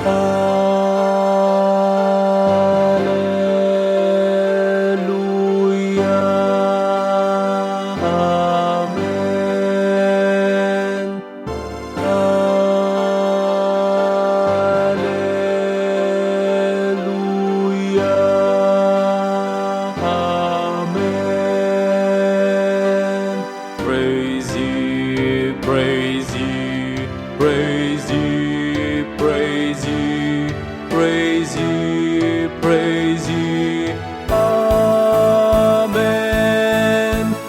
Amen. Alleluia. Amen. Praise ye, praise ye, praise ye, praise ye, praise ye, praise ye. Amen.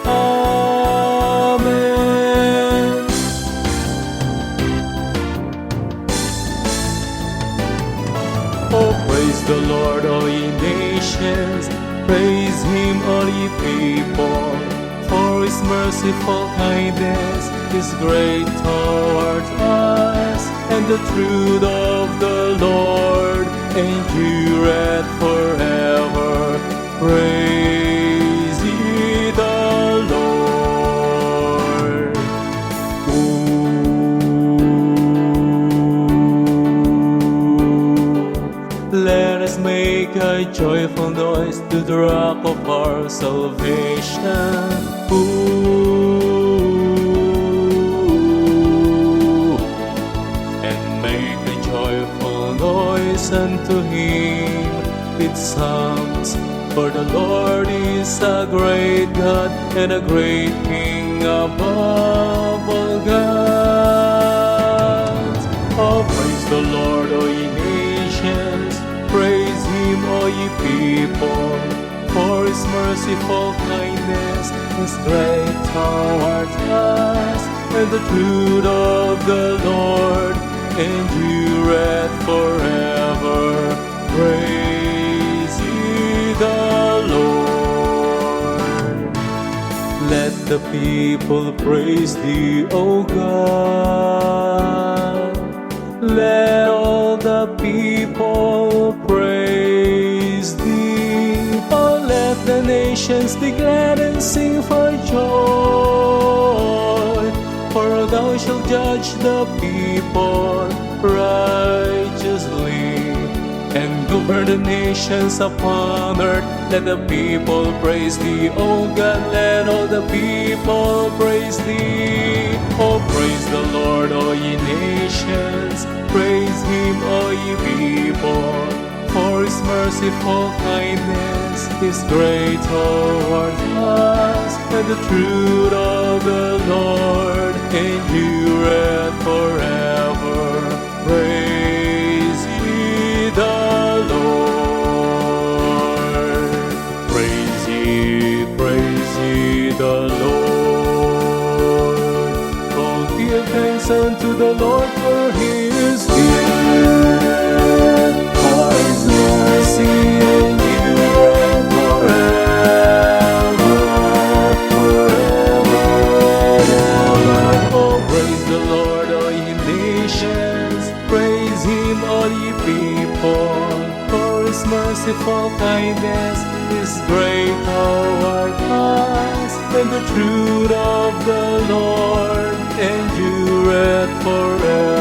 Amen. Oh, praise the Lord, all ye nations. Praise him, all ye people. For his merciful kindness is great toward us, and the truth of the Lord endureth forever. Praise ye the Lord. Let us make a joyful noise to the rock of our salvation. And make a joyful noise unto him with psalms. For the Lord is a great God and a great King above all gods. Oh, praise the Lord, O ye nations. Praise him, all ye people. For his merciful kindness is great toward us, and the truth of the Lord endureth forever. Praise ye the Lord. Let the people praise thee, O God. Let all the people praise thee. Oh, let the nations be glad and sing for joy. For thou shalt judge the people righteously, and govern the nations upon earth. Let the people praise thee, O God. Let all the people praise thee. Oh, praise the Lord, all ye nations. Praise him, all ye people. For his merciful kindness is great toward us, and the truth of the Lord endureth forever. Praise ye the Lord. Praise ye the Lord. Oh, give thanks unto the Lord, for he is good, for his mercy endureth forever, forever and ever. Oh, praise the Lord, all ye nations. Praise him, all ye people. For his merciful kindness is great toward us, and the truth of the Lord endureth forever.